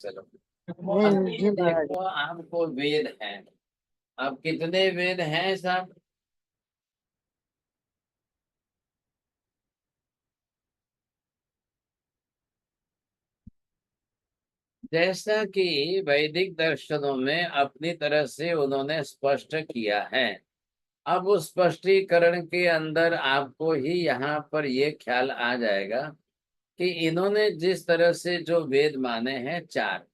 चलो। अब ये देखो, आपको वेद है। अब कितने वेद हैं सब? जैसा कि वैदिक दर्शनों में अपनी तरह से उन्होंने स्पष्ट किया है। अब उस स्पष्टीकरण के अंदर आपको ही यहाँ पर ये ख्याल आ जाएगा कि इन्होंने जिस तरह से जो वेद माने हैं चार,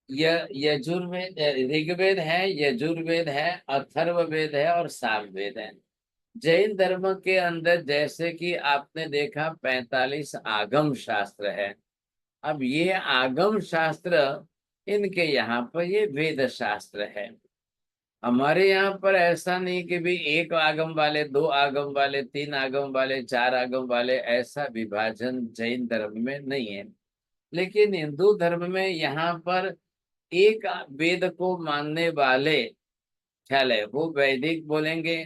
यजुर्वेद, ऋग्वेद है, यजुर्वेद है, अथर्ववेद है और सामवेद है। जैन धर्म के अंदर जैसे कि आपने देखा 45 आगम शास्त्र है। अब ये आगम शास्त्र, इनके यहाँ पर ये वेद शास्त्र है। हमारे यहाँ पर ऐसा नहीं कि भी एक आगम वाले, दो आगम वाले, तीन आगम वाले, चार आगम वाले, ऐसा विभाजन जैन धर्म में नहीं है। लेकिन हिंदू धर्म में यहाँ पर एक वेद को मानने वाले ख्याल है वो वैदिक बोलेंगे।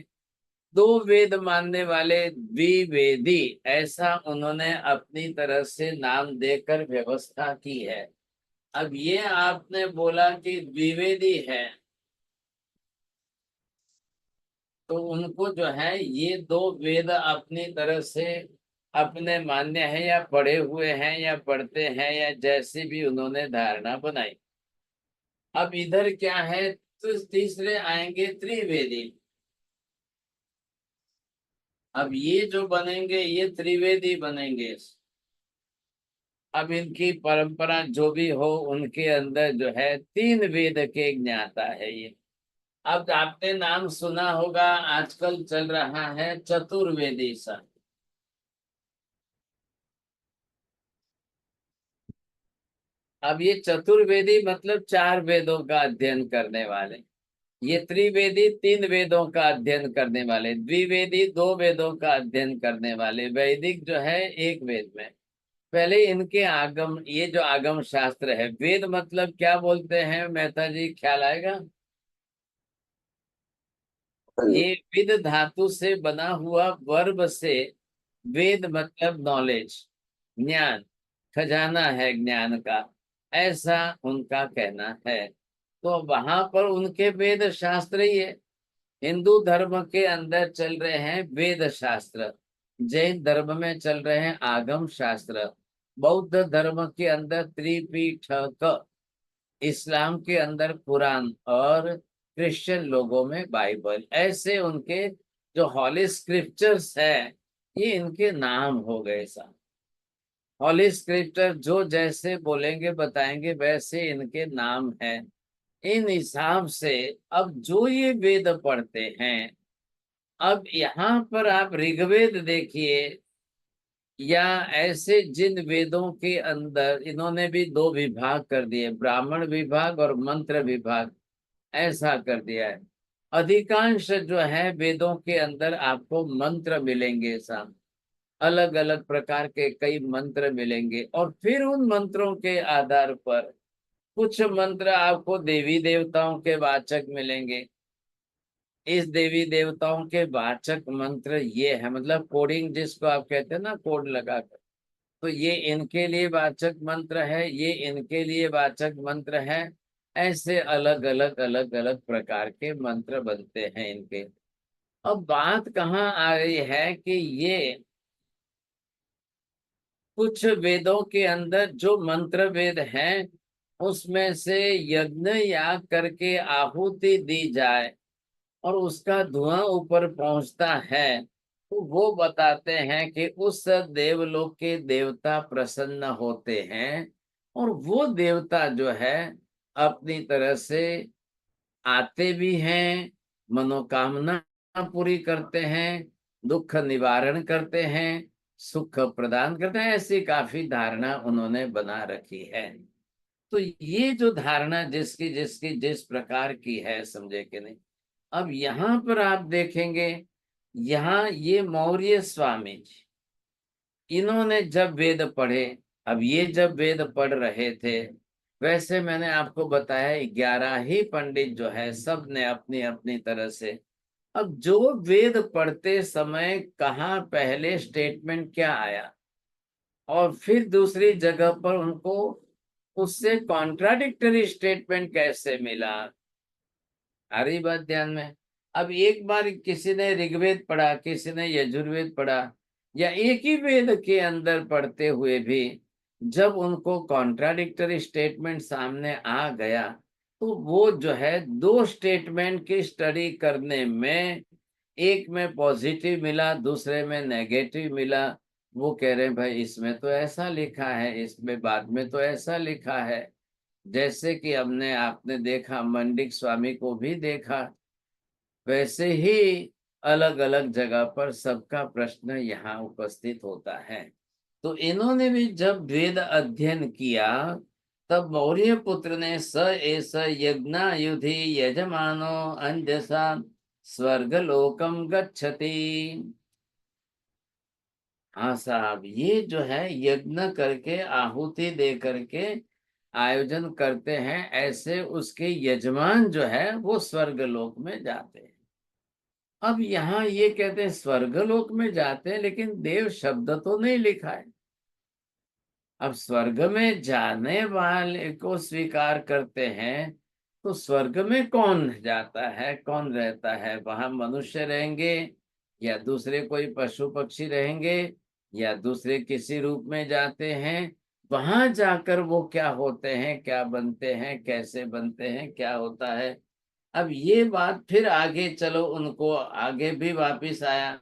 दो वेद मानने वाले द्विवेदी, ऐसा उन्होंने अपनी तरह से नाम देकर व्यवस्था की है। अब ये आपने बोला कि द्विवेदी है, तो उनको जो है ये दो वेद अपनी तरह से अपने मान्य है या पढ़े हुए हैं या पढ़ते हैं या जैसी भी उन्होंने धारणा बनाई। अब इधर क्या है, तो तीसरे आएंगे त्रिवेदी। अब ये जो बनेंगे ये त्रिवेदी बनेंगे। अब इनकी परंपरा जो भी हो, उनके अंदर जो है तीन वेद के ज्ञाता है ये। अब आपने नाम सुना होगा, आजकल चल रहा है चतुर्वेदी सा। अब ये चतुर्वेदी मतलब चार वेदों का अध्ययन करने वाले। ये त्रिवेदी तीन वेदों का अध्ययन करने वाले, द्विवेदी दो वेदों का अध्ययन करने वाले, वैदिक जो है एक वेद में। पहले इनके आगम, ये जो आगम शास्त्र है, वेद मतलब क्या बोलते हैं मेहता जी, ख्याल आएगा? ये विद धातु से बना हुआ वर्ब से, वेद मतलब नॉलेज, ज्ञान, खजाना है ज्ञान का, ऐसा उनका कहना है। तो वहां पर उनके वेद शास्त्र ही है। हिंदू धर्म के अंदर चल रहे हैं वेद शास्त्र, जैन धर्म में चल रहे हैं आगम शास्त्र, बौद्ध धर्म के अंदर त्रिपिटक, इस्लाम के अंदर कुरान और क्रिश्चियन लोगों में बाइबल, ऐसे उनके जो हॉली स्क्रिप्चर्स है, ये इनके नाम हो गए साहब। हॉली स्क्रिप्चर जो जैसे बोलेंगे बताएंगे वैसे इनके नाम है। इन हिसाब से अब जो ये वेद पढ़ते हैं, अब यहाँ पर आप ऋग्वेद देखिए, या ऐसे जिन वेदों के अंदर इन्होंने भी दो विभाग कर दिए, ब्राह्मण विभाग और मंत्र विभाग, ऐसा कर दिया है। अधिकांश जो है वेदों के अंदर आपको मंत्र मिलेंगे साहब, अलग अलग प्रकार के कई मंत्र मिलेंगे। और फिर उन मंत्रों के आधार पर कुछ मंत्र आपको देवी देवताओं के वाचक मिलेंगे। इस देवी देवताओं के वाचक मंत्र ये है, मतलब कोडिंग जिसको आप कहते हैं ना, कोड लगाकर, तो ये इनके लिए वाचक मंत्र है, ये इनके लिए वाचक मंत्र है। ऐसे अलग अलग अलग अलग प्रकार के मंत्र बनते हैं इनके। अब बात कहाँ आ रही है कि ये कुछ वेदों के अंदर जो मंत्र वेद हैं, उसमें से यज्ञ याग करके आहुति दी जाए और उसका धुआं ऊपर पहुंचता है, तो वो बताते हैं कि उस देवलोक के देवता प्रसन्न होते हैं। और वो देवता जो है अपनी तरह से आते भी हैं, मनोकामना पूरी करते हैं, दुख निवारण करते हैं, सुख प्रदान करते हैं, ऐसी काफी धारणा उन्होंने बना रखी है। तो ये जो धारणा जिसकी जिसकी जिस प्रकार की है, समझे कि नहीं। अब यहाँ पर आप देखेंगे, यहाँ ये मौर्य स्वामी जी, इन्होंने जब वेद पढ़े, अब ये जब वेद पढ़ रहे थे, वैसे मैंने आपको बताया 11 ही पंडित जो है सब ने अपनी अपनी तरह से, अब जो वेद पढ़ते समय कहाँ पहले स्टेटमेंट क्या आया और फिर दूसरी जगह पर उनको उससे कॉन्ट्राडिक्टरी स्टेटमेंट कैसे मिला? आ रही बात ध्यान में? अब एक बार किसी ने ऋग्वेद पढ़ा, किसी ने यजुर्वेद पढ़ा, या एक ही वेद के अंदर पढ़ते हुए भी जब उनको कॉन्ट्राडिक्टरी स्टेटमेंट सामने आ गया, तो वो जो है दो स्टेटमेंट की स्टडी करने में, एक में पॉजिटिव मिला, दूसरे में नेगेटिव मिला, वो कह रहे हैं भाई इसमें तो ऐसा लिखा है, इसमें बाद में तो ऐसा लिखा है। जैसे कि हमने आपने देखा, मंडिक स्वामी को भी देखा, वैसे ही अलग अलग जगह पर सबका प्रश्न यहाँ उपस्थित होता है। तो इन्होंने भी जब वेद अध्ययन किया, तब मौर्य पुत्र ने स एस यज्ञायुधि यजमानो अंजसा स्वर्गलोकम गच्छति। हाँ साहब, ये जो है यज्ञ करके आहुति दे करके आयोजन करते हैं, ऐसे उसके यजमान जो है वो स्वर्गलोक में जाते हैं। अब यहाँ ये कहते हैं स्वर्गलोक में जाते हैं, लेकिन देव शब्द तो नहीं लिखा है। अब स्वर्ग में जाने वाले को स्वीकार करते हैं, तो स्वर्ग में कौन जाता है, कौन रहता है? वहां मनुष्य रहेंगे, या दूसरे कोई पशु पक्षी रहेंगे, या दूसरे किसी रूप में जाते हैं? वहां जाकर वो क्या होते हैं, क्या बनते हैं, कैसे बनते हैं, क्या होता है? अब ये बात फिर आगे चलो, उनको आगे भी वापिस आया।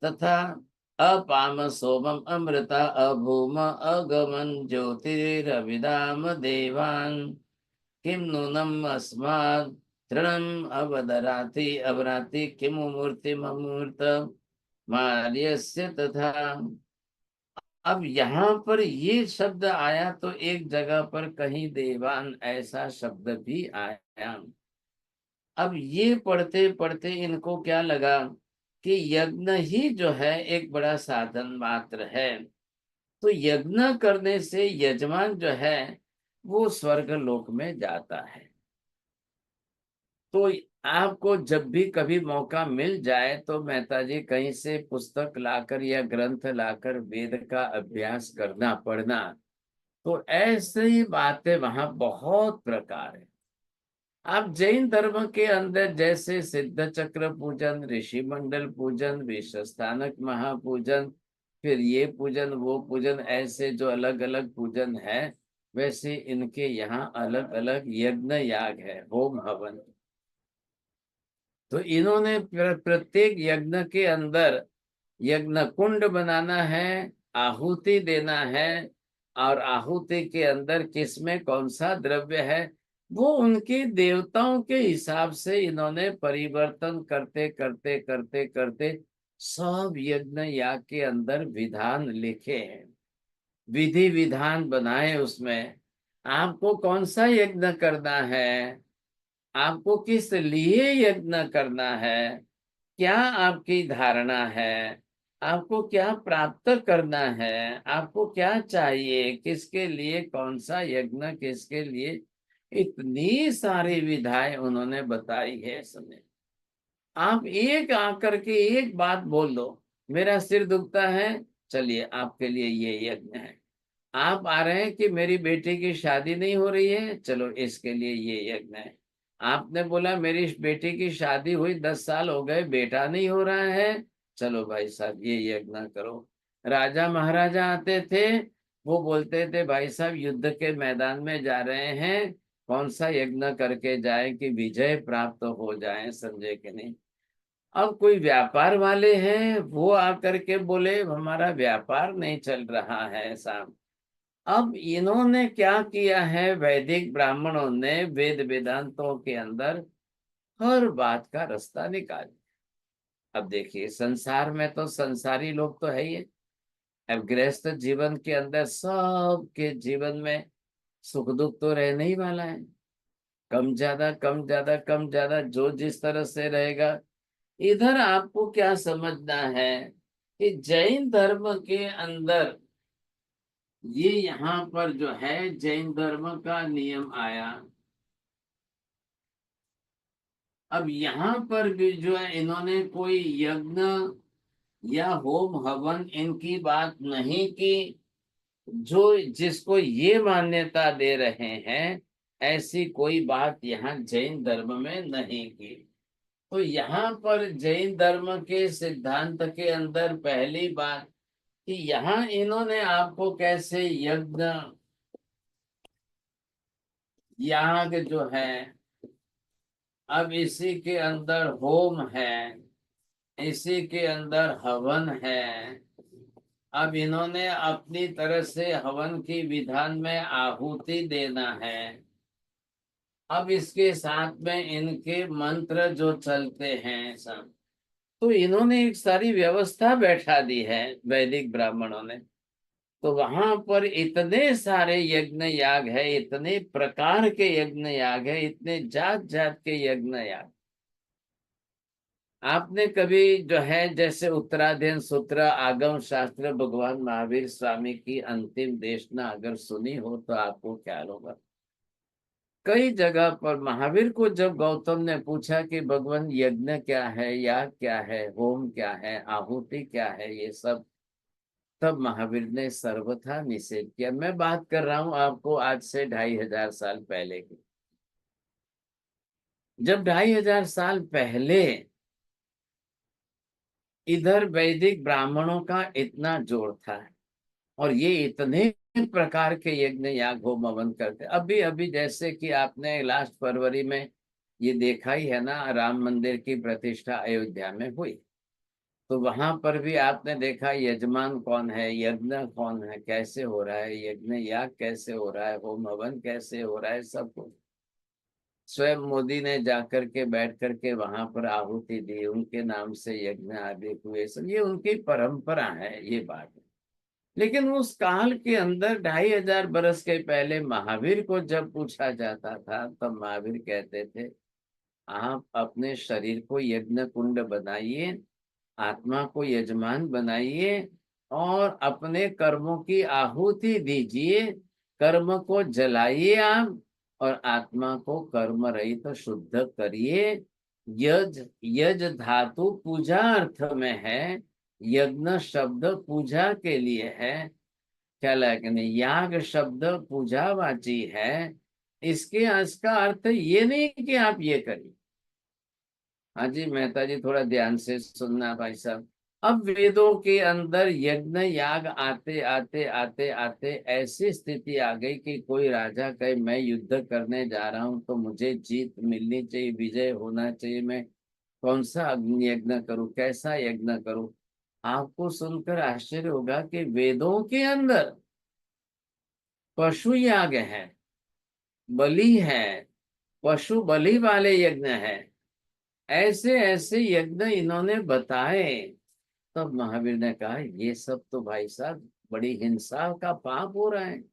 तथा अपाम सोमम अमृता अभूम अगमन ज्योतिरविदाम देवान किम नूनम अस्मात् तृणम अवदराति अवराति किमु मूर्तिम अमूर्त मार्यस्य तथा। अब यहाँ पर ये शब्द आया, तो एक जगह पर कहीं देवान ऐसा शब्द भी आया। अब ये पढ़ते पढ़ते इनको क्या लगा कि यज्ञ ही जो है एक बड़ा साधन मात्र है, तो यज्ञ करने से यजमान जो है वो स्वर्ग लोक में जाता है। तो आपको जब भी कभी मौका मिल जाए, तो मेहता जी कहीं से पुस्तक लाकर या ग्रंथ लाकर वेद का अभ्यास करना, पढ़ना, तो ऐसे ही बातें वहां बहुत प्रकार है। आप जैन धर्म के अंदर जैसे सिद्ध चक्र पूजन, ऋषि मंडल पूजन, विश्वस्थानक महापूजन, फिर ये पूजन वो पूजन, ऐसे जो अलग अलग पूजन है, वैसे इनके यहाँ अलग अलग यज्ञ याग है, होम हवन। तो इन्होंने प्रत्येक यज्ञ के अंदर यज्ञ कुंड बनाना है, आहुति देना है, और आहुति के अंदर किसमें कौन सा द्रव्य है, वो उनके देवताओं के हिसाब से इन्होंने परिवर्तन करते करते करते करते सब यज्ञ याग के अंदर विधान लिखे हैं, विधि विधान बनाए। उसमें आपको कौन सा यज्ञ करना है, आपको किस लिए यज्ञ करना है, क्या आपकी धारणा है, आपको क्या प्राप्त करना है, आपको क्या चाहिए, किसके लिए कौन सा यज्ञ, किसके लिए, इतनी सारी विधाएं उन्होंने बताई है। समय आप एक आकर के एक बात बोल दो, मेरा सिर दुखता है, चलिए आपके लिए ये यज्ञ है। आप आ रहे हैं कि मेरी बेटी की शादी नहीं हो रही है, चलो इसके लिए ये यज्ञ है। आपने बोला मेरी बेटी की शादी हुई 10 साल हो गए, बेटा नहीं हो रहा है, चलो भाई साहब ये यज्ञ करो। राजा महाराजा आते थे, वो बोलते थे भाई साहब युद्ध के मैदान में जा रहे हैं, कौन सा यज्ञ करके जाए कि विजय प्राप्त हो जाए, समझे कि नहीं? अब कोई व्यापार वाले हैं, वो आकर के बोले हमारा व्यापार नहीं चल रहा है साहब। अब इन्होंने क्या किया है, वैदिक ब्राह्मणों ने वेद वेदांतों के अंदर हर बात का रास्ता निकाल दिया। अब देखिए संसार में तो संसारी लोग तो है ही है। अब गृहस्थ जीवन के अंदर सबके जीवन में सुख दुख तो रहने ही वाला है, कम ज्यादा कम ज्यादा कम ज्यादा, जो जिस तरह से रहेगा। इधर आपको क्या समझना है कि जैन धर्म के अंदर ये यहाँ पर जो है जैन धर्म का नियम आया। अब यहाँ पर भी जो है इन्होंने कोई यज्ञ या होम हवन इनकी बात नहीं की, जो जिसको ये मान्यता दे रहे हैं, ऐसी कोई बात यहाँ जैन धर्म में नहीं की। तो यहाँ पर जैन धर्म के सिद्धांत के अंदर पहली बात कि यहाँ इन्होंने आपको कैसे यज्ञ, याग जो है, अब इसी के अंदर होम है, इसी के अंदर हवन है। अब इन्होंने अपनी तरह से हवन की विधान में आहुति देना है। अब इसके साथ में इनके मंत्र जो चलते हैं सब, तो इन्होंने एक सारी व्यवस्था बैठा दी है वैदिक ब्राह्मणों ने। तो वहां पर इतने सारे यज्ञ याग है, इतने प्रकार के यज्ञ याग है, इतने जात जात के यज्ञ याग। आपने कभी जो है जैसे उत्तराध्ययन सूत्र, आगम शास्त्र, भगवान महावीर स्वामी की अंतिम देशना अगर सुनी हो तो आपको ख्याल होगा, कई जगह पर महावीर को जब गौतम ने पूछा कि भगवान यज्ञ क्या है, याग क्या है, होम क्या है, आहुति क्या है, ये सब, तब महावीर ने सर्वथा निषेध किया। मैं बात कर रहा हूं आपको आज से 2500 साल पहले की। जब 2500 साल पहले इधर वैदिक ब्राह्मणों का इतना जोर था और ये इतने प्रकार के यज्ञ याग होम हवन करते, अभी अभी जैसे कि आपने लास्ट फरवरी में ये देखा ही है ना, राम मंदिर की प्रतिष्ठा अयोध्या में हुई। तो वहां पर भी आपने देखा यजमान कौन है, यज्ञ कौन है, कैसे हो रहा है, यज्ञ याग कैसे हो रहा है, होम हवन कैसे हो रहा है, सब कुछ स्वयं मोदी ने जाकर के बैठ करके वहां पर आहुति दी, उनके नाम से यज्ञ आदि हुए, सब ये उनकी परंपरा है, ये बात है। लेकिन उस काल के अंदर 2500 बरस के पहले महावीर को जब पूछा जाता था, तब महावीर कहते थे आप अपने शरीर को यज्ञ कुंड बनाइए, आत्मा को यजमान बनाइए और अपने कर्मों की आहुति दीजिए, कर्म को जलाइए आप, और आत्मा को कर्म रहित तो शुद्ध करिए। यज यज धातु पूजा अर्थ में है, यज्ञ शब्द पूजा के लिए है, क्या लगने, याग शब्द पूजावाची है। इसका अर्थ ये नहीं कि आप ये करिए। हाँ जी मेहता जी, थोड़ा ध्यान से सुनना भाई साहब। अब वेदों के अंदर यज्ञ याग आते आते आते आते ऐसी स्थिति आ गई कि कोई राजा कहे मैं युद्ध करने जा रहा हूं तो मुझे जीत मिलनी चाहिए, विजय होना चाहिए, मैं कौन सा अग्नि यज्ञ करूं, कैसा यज्ञ करूं। आपको सुनकर आश्चर्य होगा कि वेदों के अंदर पशु याग है, बलि है, पशु बलि वाले यज्ञ है, ऐसे ऐसे यज्ञ इन्होंने बताए। तब महावीर ने कहा ये सब तो भाई साहब बड़ी हिंसा का पाप हो रहा है,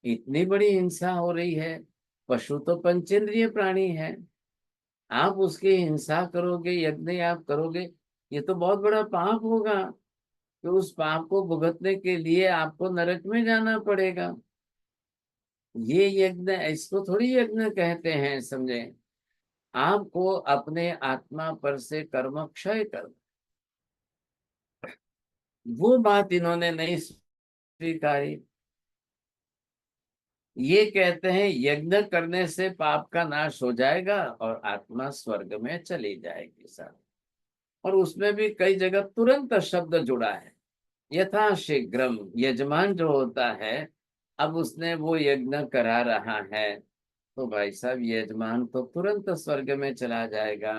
इतनी बड़ी हिंसा हो रही है। पशु तो पंचेंद्रिय प्राणी है, आप उसकी हिंसा करोगे, यज्ञ आप करोगे, ये तो बहुत बड़ा पाप होगा। तो उस पाप को भुगतने के लिए आपको नरक में जाना पड़ेगा। ये यज्ञ, इसको थोड़ी यज्ञ कहते हैं, समझे। आपको अपने आत्मा पर से कर्म क्षय कर, वो बात इन्होंने नहीं स्वीकारी। ये कहते हैं यज्ञ करने से पाप का नाश हो जाएगा और आत्मा स्वर्ग में चली जाएगी सर। और उसमें भी कई जगह तुरंत शब्द जुड़ा है, यथा शीघ्रम। यजमान जो होता है, अब उसने वो यज्ञ करा रहा है तो भाई साहब यजमान तो तुरंत स्वर्ग में चला जाएगा।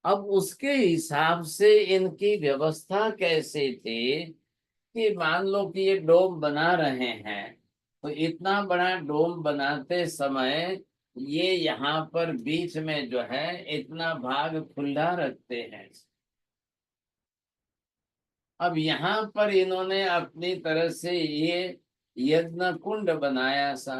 अब उसके हिसाब से इनकी व्यवस्था कैसे थी कि मान लो कि ये डोम बना रहे हैं, तो इतना बड़ा डोम बनाते समय ये यहाँ पर बीच में जो है इतना भाग खुला रखते हैं। अब यहाँ पर इन्होंने अपनी तरह से ये यज्ञ कुंड बनाया सा।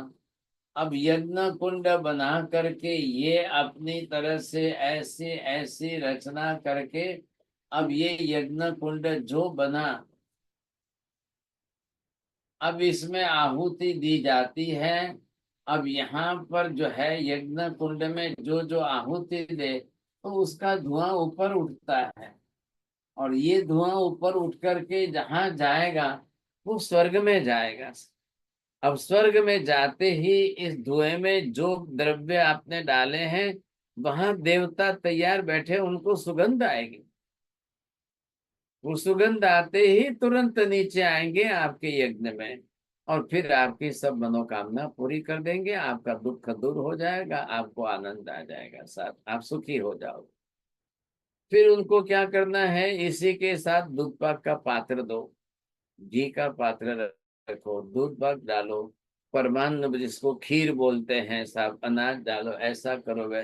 अब यज्ञ कुंड बना करके ये अपनी तरह से ऐसी ऐसी रचना करके, अब ये यज्ञ कुंड जो बना, अब इसमें आहुति दी जाती है। अब यहाँ पर जो है यज्ञ कुंड में जो जो आहुति दे तो उसका धुआं ऊपर उठता है, और ये धुआं ऊपर उठ करके जहाँ जाएगा वो स्वर्ग में जाएगा। अब स्वर्ग में जाते ही इस धुएं में जो द्रव्य आपने डाले हैं, वहां देवता तैयार बैठे, उनको सुगंध आएगी। वो सुगंध आते ही तुरंत नीचे आएंगे आपके यज्ञ में, और फिर आपकी सब मनोकामना पूरी कर देंगे। आपका दुख दूर हो जाएगा, आपको आनंद आ जाएगा, साथ आप सुखी हो जाओगे। फिर उनको क्या करना है, इसी के साथ दूध पाक का पात्र दो, घी का पात्र रखो, दूध पाक डालो, परमान्न जिसको खीर बोलते हैं साहब, अनाज डालो, ऐसा करोगे।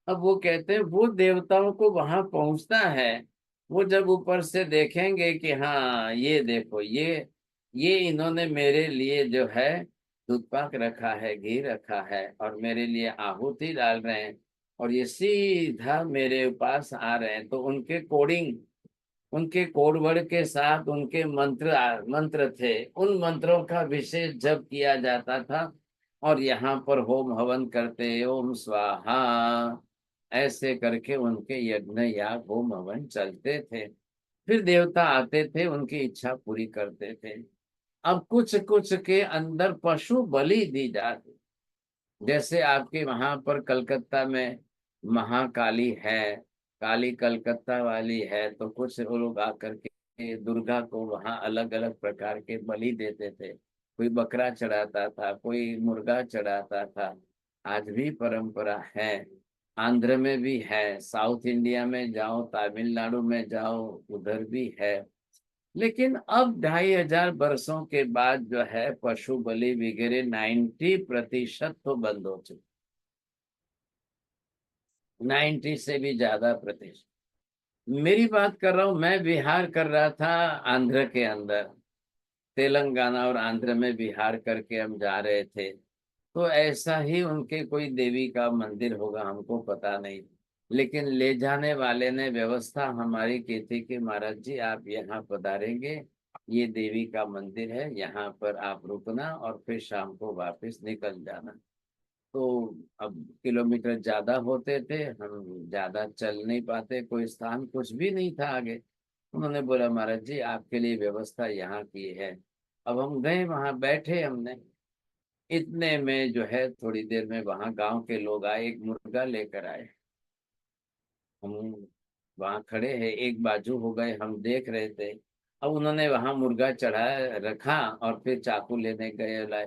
अब वो कहते हैं वो देवताओं को वहां पहुंचता है। वो जब ऊपर से देखेंगे कि हाँ ये देखो, ये इन्होंने मेरे लिए जो है दूध पाक रखा है, घी रखा है, और मेरे लिए आहुति डाल रहे हैं, और ये सीधा मेरे पास आ रहे हैं, तो उनके कोडिंग, उनके कोड वर्ड के साथ उनके मंत्र थे, उन मंत्रों का विशेष जप किया जाता था। और यहाँ पर होम हवन करते, ओम स्वाहा ऐसे करके उनके यज्ञ याग होम हवन चलते थे। फिर देवता आते थे, उनकी इच्छा पूरी करते थे। अब कुछ कुछ के अंदर पशु बलि दी जाती, जैसे आपके वहां पर कलकत्ता में महाकाली है, काली कलकत्ता वाली है, तो कुछ लोग आकर के दुर्गा को वहां अलग अलग प्रकार के बलि देते थे। कोई बकरा चढ़ाता था, कोई मुर्गा चढ़ाता था। आज भी परंपरा है, आंध्र में भी है, साउथ इंडिया में जाओ, तमिलनाडु में जाओ, उधर भी है। लेकिन अब 2500 वर्षों के बाद जो है पशु बलि वगैरह 90% तो बंद हो चुके, 90 से भी ज्यादा प्रतिशत। मेरी बात कर रहा हूं, मैं विहार कर रहा था आंध्र के अंदर, तेलंगाना और आंध्र में विहार करके हम जा रहे थे। तो ऐसा ही उनके कोई देवी का मंदिर होगा, हमको पता नहीं, लेकिन ले जाने वाले ने व्यवस्था हमारी की थी कि महाराज जी आप यहाँ पधारेंगे, ये देवी का मंदिर है, यहाँ पर आप रुकना और फिर शाम को वापस निकल जाना। तो अब किलोमीटर ज्यादा होते थे, हम ज्यादा चल नहीं पाते, कोई स्थान कुछ भी नहीं था आगे। उन्होंने बोला महाराज जी आपके लिए व्यवस्था यहाँ की है। अब हम गए, वहां बैठे हमने, इतने में जो है थोड़ी देर में वहां गांव के लोग आए, एक मुर्गा लेकर आए। हम वहां खड़े हैं, एक बाजू हो गए, हम देख रहे थे। अब उन्होंने वहां मुर्गा चढ़ाया रखा और फिर चाकू लेने गए लाए।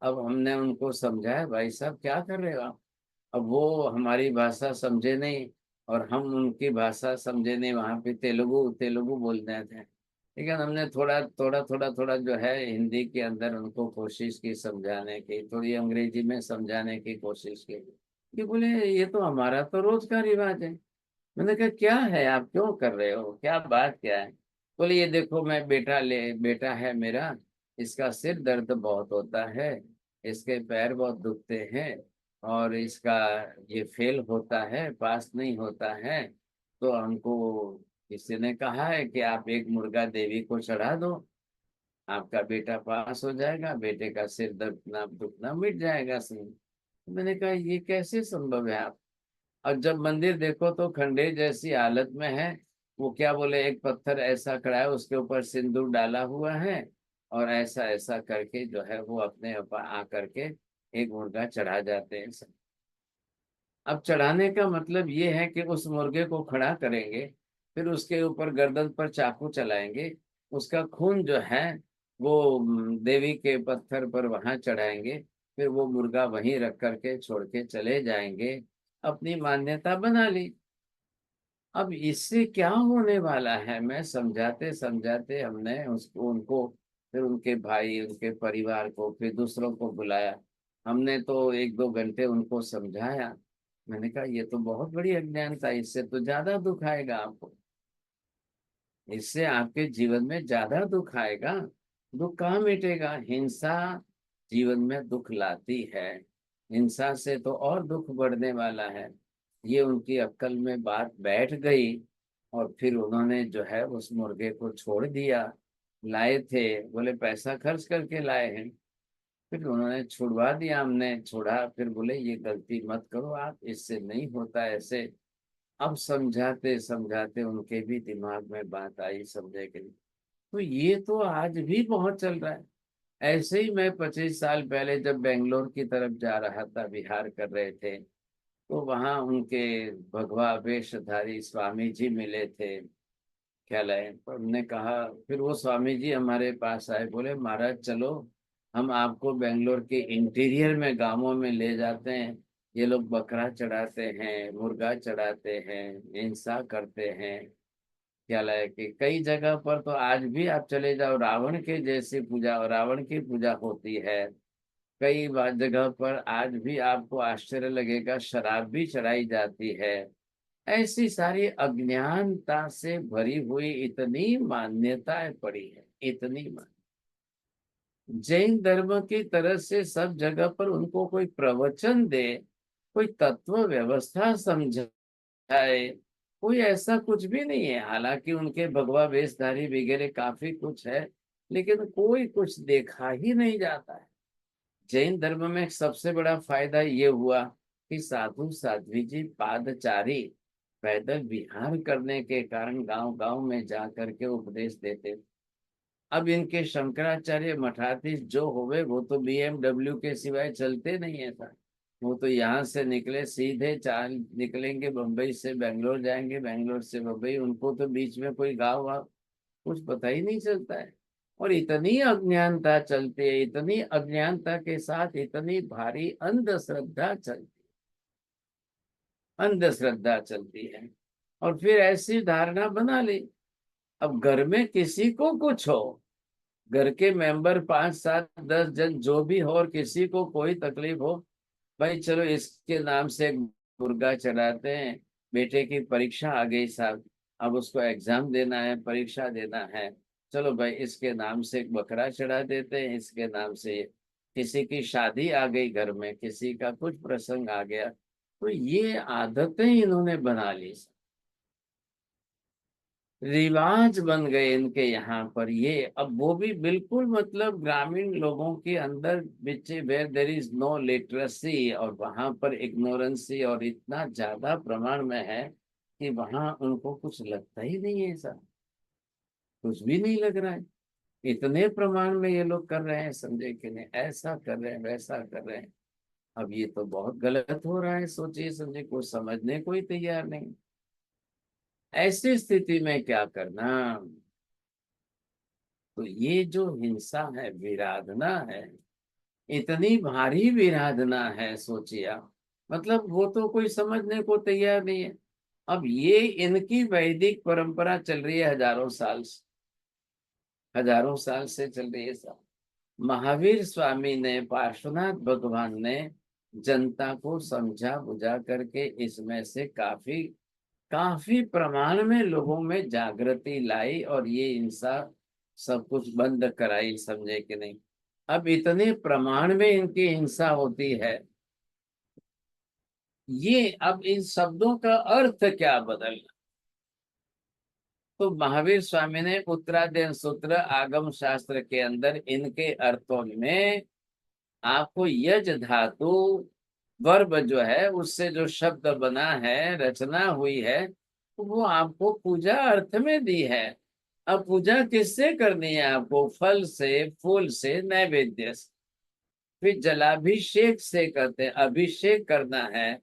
अब हमने उनको समझाया भाई साहब क्या कर रहे हो आप। अब वो हमारी भाषा समझे नहीं और हम उनकी भाषा समझे नहीं, वहां पे तेलुगु तेलुगु बोलते थे। लेकिन हमने थोड़ा जो है हिंदी के अंदर उनको कोशिश की समझाने की, थोड़ी अंग्रेजी में समझाने की कोशिश की। ये बोले ये तो हमारा तो रोज का रिवाज है। मैंने कहा क्या है, आप क्यों कर रहे हो, क्या बात क्या है। बोले ये देखो, मैं बेटा है मेरा, इसका सिर दर्द बहुत होता है, इसके पैर बहुत दुखते हैं, और इसका ये फेल होता है, पास नहीं होता है। तो हमको किसी ने कहा है कि आप एक मुर्गा देवी को चढ़ा दो, आपका बेटा पास हो जाएगा, बेटे का सिर दर्द दुखना मिट जाएगा सही। मैंने कहा ये कैसे संभव है आप। और जब मंदिर देखो तो खंडे जैसी हालत में है। वो क्या बोले, एक पत्थर ऐसा खड़ा है, उसके ऊपर सिंदूर डाला हुआ है, और ऐसा ऐसा करके जो है वो अपने ऊपर आ करके एक मुर्गा चढ़ा जाते हैं सब। अब चढ़ाने का मतलब ये है कि उस मुर्गे को खड़ा करेंगे, फिर उसके ऊपर गर्दन पर चाकू चलाएंगे, उसका खून जो है वो देवी के पत्थर पर वहां चढ़ाएंगे, फिर वो मुर्गा वहीं रख करके छोड़ के चले जाएंगे। अपनी मान्यता बना ली। अब इससे क्या होने वाला है, मैं समझाते समझाते हमने उसको उनको, फिर उनके भाई, उनके परिवार को, फिर दूसरों को बुलाया। हमने तो 1-2 घंटे उनको समझाया। मैंने कहा ये तो बहुत बड़ी अज्ञानता है, इससे तो ज्यादा दुख आएगा आपको, इससे आपके जीवन में ज्यादा दुख आएगा। दुख कहाँ मिटेगा, हिंसा जीवन में दुख लाती है, हिंसा से तो और दुख बढ़ने वाला है। ये उनकी अक्ल में बात बैठ गई, और फिर उन्होंने जो है उस मुर्गे को छोड़ दिया। लाए थे, बोले पैसा खर्च करके लाए हैं, फिर उन्होंने छुड़वा दिया, हमने छोड़ा, फिर बोले ये गलती मत करो आप, इससे नहीं होता ऐसे। अब समझाते समझाते उनके भी दिमाग में बात आई, समझे कि नहीं। तो ये तो आज भी बहुत चल रहा है। ऐसे ही मैं 25 साल पहले जब बेंगलोर की तरफ जा रहा था, विहार कर रहे थे, तो वहाँ उनके भगवा वेशधारी स्वामी जी मिले थे, ख्याल है। तो हमने कहा, फिर वो स्वामी जी हमारे पास आए, बोले महाराज चलो, हम आपको बेंगलोर के इंटीरियर में गांवों में ले जाते हैं। ये लोग बकरा चढ़ाते हैं, मुर्गा चढ़ाते हैं, हिंसा करते हैं। ख्याल है कि कई जगह पर तो आज भी आप चले जाओ, रावण के जैसी पूजा, रावण की पूजा होती है। कई बार जगह पर आज भी आपको आश्चर्य लगेगा, शराब भी चढ़ाई जाती है। ऐसी सारी अज्ञानता से भरी हुई इतनी मान्यताएं पड़ी है, इतनी मान। जैन धर्म की तरह से सब जगह पर उनको कोई प्रवचन दे, कोई तत्व व्यवस्था समझाए, कोई ऐसा कुछ भी नहीं है। हालांकि उनके भगवा वेशधारी वगैरह काफी कुछ है, लेकिन कोई कुछ देखा ही नहीं जाता है। जैन धर्म में सबसे बड़ा फायदा ये हुआ कि साधु साध्वी जी पादचारी पैदल विहार करने के कारण गांव गांव में जा करके उपदेश देते। अब इनके शंकराचार्य मठाधीश जो होवे, वो तो BMW के सिवाय चलते नहीं है था। वो तो यहाँ से निकले सीधे चाल निकलेंगे, बम्बई से बेंगलोर जाएंगे, बेंगलोर से बम्बई, उनको तो बीच में कोई गाँव वाव कुछ पता ही नहीं चलता है। और इतनी अज्ञानता चलती है, इतनी अज्ञानता के साथ इतनी भारी अंधश्रद्धा चलती, अंधश्रद्धा चलती है। और फिर ऐसी धारणा बना ली, अब घर में किसी को कुछ हो, घर के मेंबर 5 7 10 जन जो भी हो, और किसी को कोई तकलीफ हो, भाई चलो इसके नाम से एक मुर्गा चढ़ाते हैं। बेटे की परीक्षा आ गई साहब, अब उसको एग्जाम देना है, परीक्षा देना है, चलो भाई इसके नाम से एक बकरा चढ़ा देते हैं, इसके नाम से। किसी की शादी आ गई घर में, किसी का कुछ प्रसंग आ गया, तो ये आदतें इन्होंने बना ली, रिवाज बन गए इनके यहाँ पर ये। अब वो भी बिल्कुल मतलब ग्रामीण लोगों के अंदर, which where there is no literacy, और वहां पर इग्नोरेंसी और इतना ज्यादा प्रमाण में है कि वहां उनको कुछ लगता ही नहीं है, ऐसा कुछ भी नहीं लग रहा है। इतने प्रमाण में ये लोग कर रहे हैं, समझे कि नहीं, ऐसा कर रहे हैं, वैसा कर रहे हैं। अब ये तो बहुत गलत हो रहा है, सोचिए समझे, कोई समझने कोई तैयार नहीं। ऐसी स्थिति में क्या करना। तो ये जो हिंसा है, विराधना है, इतनी भारी विराधना है, सोचिए आप। मतलब वो तो कोई समझने को तैयार नहीं है। अब ये इनकी वैदिक परंपरा चल रही है हजारों साल से, हजारों साल से चल रही है सब। महावीर स्वामी ने, पार्श्वनाथ भगवान ने जनता को समझा बुझा करके इसमें से काफी काफी प्रमाण में लोगों में जागृति लाई, और ये हिंसा सब कुछ बंद कराई, समझे कि नहीं। अब इतने प्रमाण में इनकी हिंसा होती है, ये अब इन शब्दों का अर्थ क्या बदलना। तो महावीर स्वामी ने उत्तरायण सूत्र आगम शास्त्र के अंदर इनके अर्थों में आपको यज धातु वर्ब जो है, उससे जो शब्द बना है, रचना हुई है, तो वो आपको पूजा अर्थ में दी है। अब पूजा किससे करनी है आपको? फल से, फूल से, नैवेद्य से। फिर जलाभिषेक से करते हैं, अभिषेक करना है,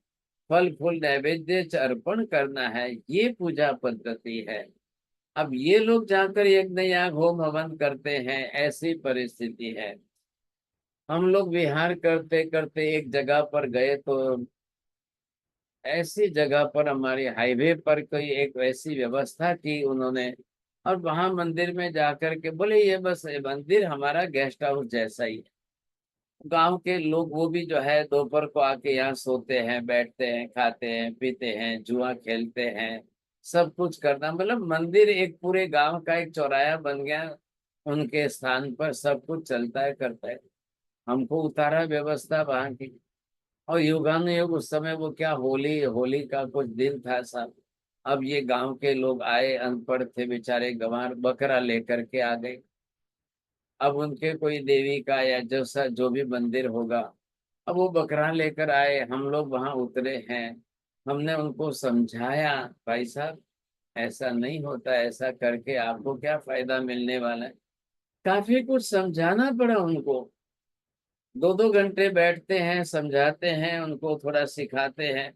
फल फूल नैवेद्य अर्पण करना है, ये पूजा पद्धति है। अब ये लोग जाकर यज्ञ याग होम हवन करते हैं, ऐसी परिस्थिति है। हम लोग विहार करते करते एक जगह पर गए, तो ऐसी जगह पर हमारे हाईवे पर कोई एक वैसी व्यवस्था की उन्होंने, और वहां मंदिर में जाकर के बोले ये बस ये मंदिर हमारा गेस्ट हाउस जैसा ही है। गांव के लोग वो भी जो है दोपहर को आके यहाँ सोते हैं, बैठते हैं, खाते हैं, पीते हैं, जुआ खेलते हैं, सब कुछ करना, मतलब मंदिर एक पूरे गांव का एक चौराया बन गया। उनके स्थान पर सब कुछ चलता है, करता है। हमको उतारा व्यवस्था वहां की। और युगानुयुग उस समय वो क्या, होली होली का कुछ दिन था सब। अब ये गांव के लोग आए, अनपढ़ थे बेचारे, गंवार बकरा लेकर के आ गए। अब उनके कोई देवी का या जैसा जो भी मंदिर होगा, अब वो बकरा लेकर आए, हम लोग वहां उतरे हैं। हमने उनको समझाया, भाई साहब ऐसा नहीं होता, ऐसा करके आपको क्या फायदा मिलने वाला है। काफी कुछ समझाना पड़ा उनको, 2-2 घंटे बैठते हैं, समझाते हैं उनको, थोड़ा सिखाते हैं।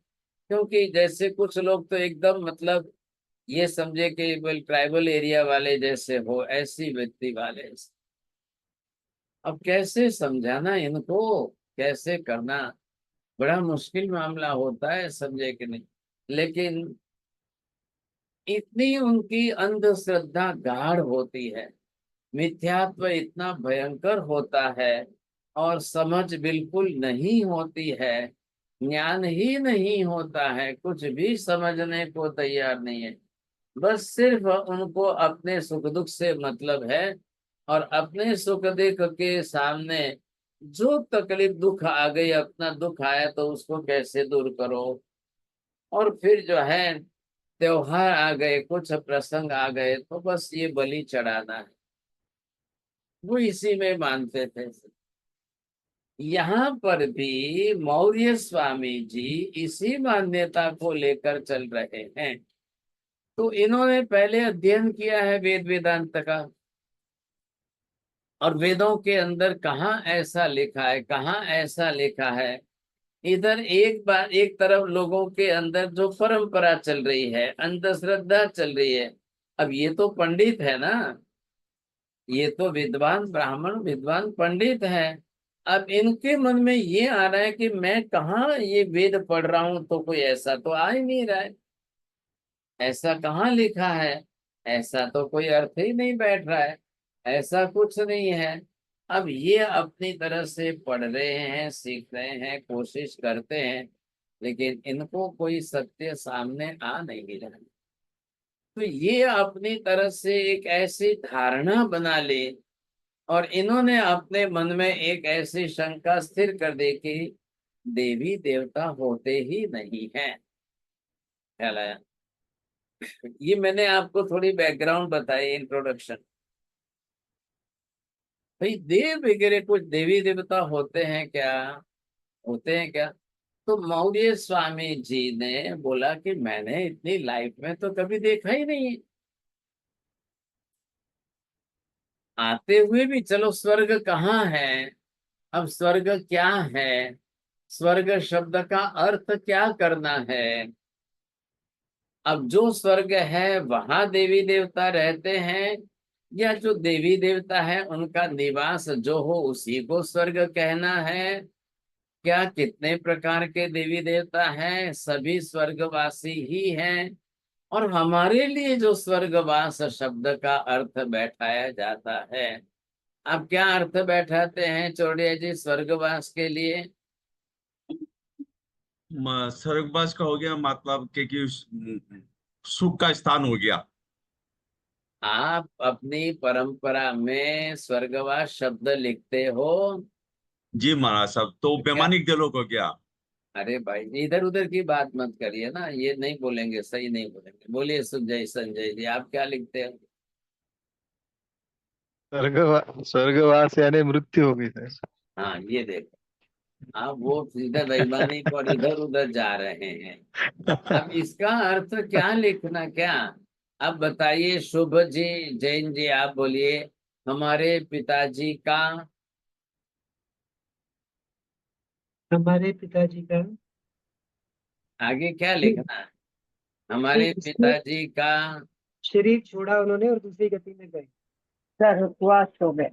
क्योंकि जैसे कुछ लोग तो एकदम मतलब ये समझे कि बिल ट्राइबल एरिया वाले जैसे हो, ऐसी व्यक्ति वाले। अब कैसे समझाना इनको, कैसे करना, बड़ा मुश्किल मामला होता है, समझे कि नहीं। लेकिन इतनी उनकी अंधश्रद्धा गाढ़ होती है, मिथ्यात्व इतना भयंकर होता है, और समझ बिल्कुल नहीं होती है, ज्ञान ही नहीं होता है, कुछ भी समझने को तैयार नहीं है। बस सिर्फ उनको अपने सुख दुख से मतलब है, और अपने सुख दुख के सामने जो तकलीफ दुख आ गई, अपना दुख आया तो उसको कैसे दूर करो, और फिर जो है त्योहार आ गए, कुछ प्रसंग आ गए तो बस ये बलि चढ़ाना है, वो इसी में मानते थे। यहाँ पर भी मौर्य स्वामी जी इसी मान्यता को लेकर चल रहे हैं। तो इन्होंने पहले अध्ययन किया है वेद वेदांत का, और वेदों के अंदर कहाँ ऐसा लिखा है, कहाँ ऐसा लिखा है। इधर एक बार एक तरफ लोगों के अंदर जो परंपरा चल रही है, अंधश्रद्धा चल रही है। अब ये तो पंडित है ना, ये तो विद्वान ब्राह्मण विद्वान पंडित है। अब इनके मन में ये आ रहा है कि मैं कहाँ ये वेद पढ़ रहा हूं, तो कोई ऐसा तो आ ही नहीं रहा है, ऐसा कहाँ लिखा है, ऐसा तो कोई अर्थ ही नहीं बैठ रहा है, ऐसा कुछ नहीं है। अब ये अपनी तरह से पढ़ रहे हैं, सीख रहे हैं, कोशिश करते हैं, लेकिन इनको कोई सत्य सामने आ नहीं रहा। तो ये अपनी तरह से एक ऐसी धारणा बना ली, और इन्होंने अपने मन में एक ऐसी शंका स्थिर कर दी कि देवी देवता होते ही नहीं है। ख्याल आया? ये मैंने आपको थोड़ी बैकग्राउंड बताई, इंट्रोडक्शन। भाई देव वगैरह कुछ देवी देवता होते हैं क्या, होते हैं क्या? तो मौर्य स्वामी जी ने बोला कि मैंने इतनी लाइफ में तो कभी देखा ही नहीं है। आते हुए भी चलो, स्वर्ग कहाँ है, अब स्वर्ग क्या है, स्वर्ग शब्द का अर्थ क्या करना है। अब जो स्वर्ग है वहां देवी देवता रहते हैं, या जो देवी देवता है उनका निवास जो हो उसी को स्वर्ग कहना है। क्या कितने प्रकार के देवी देवता हैं, सभी स्वर्गवासी ही हैं। और हमारे लिए जो स्वर्गवास शब्द का अर्थ बैठाया जाता है, आप क्या अर्थ बैठाते हैं चौड़िया जी स्वर्गवास के लिए? स्वर्गवास का हो गया मतलब कि सुख का स्थान हो गया। आप अपनी परंपरा में स्वर्गवास शब्द लिखते हो जी महाराज साहब, तो क्या? वैमानिक दिलों को क्या। अरे भाई इधर उधर की बात मत करिए ना, ये नहीं बोलेंगे, सही नहीं बोलेंगे। बोलिए संजय, संजय जी आप क्या लिखते हो? स्वर्गवास यानी मृत्यु होगी सर। हाँ ये देखो, आप वो सीधा वैमानिक और इधर उधर जा रहे हैं। अब इसका अर्थ क्या लिखना क्या? अब बताइए शुभ जी, जैन जी आप बोलिए। हमारे पिताजी का, हमारे पिताजी का आगे क्या नहीं, लिखना है? हमारे इसमें पिताजी का। शरीर छोड़ा उन्होंने और दूसरी गति में गए। सर उपवास हो गए।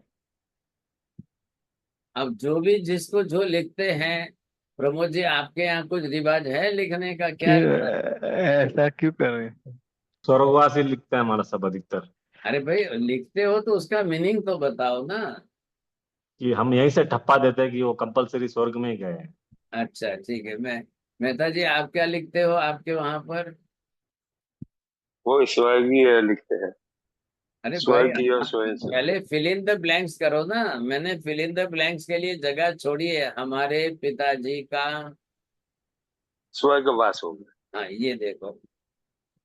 अब जो भी जिसको जो लिखते हैं, प्रमोद जी आपके यहाँ कुछ रिवाज है लिखने का क्या? क्यों ऐसा क्यों कर रहे हैं? स्वर्गवासी लिखते हैं हमारा सब अधिकतर। अरे भाई लिखते हो तो उसका मीनिंग तो बताओ ना। कि हम यहीं से ठप्पा देते हैं कि वो कंपलसरी स्वर्ग में ही गए हैं। अच्छा ठीक है, मैं मेहता जी आप क्या लिखते हो आपके वहां पर? वो स्वर्गीय लिखते हैं। अरे भाई स्वर्गीय और आप स्वयं से। पहले फिल इन द ब्लैंक्स करो ना, मैंने फिल इन द ब्लैंक्स के लिए जगह छोड़ी है। हमारे पिताजी का, स्वर्गवास हो गया। हाँ ये देखो।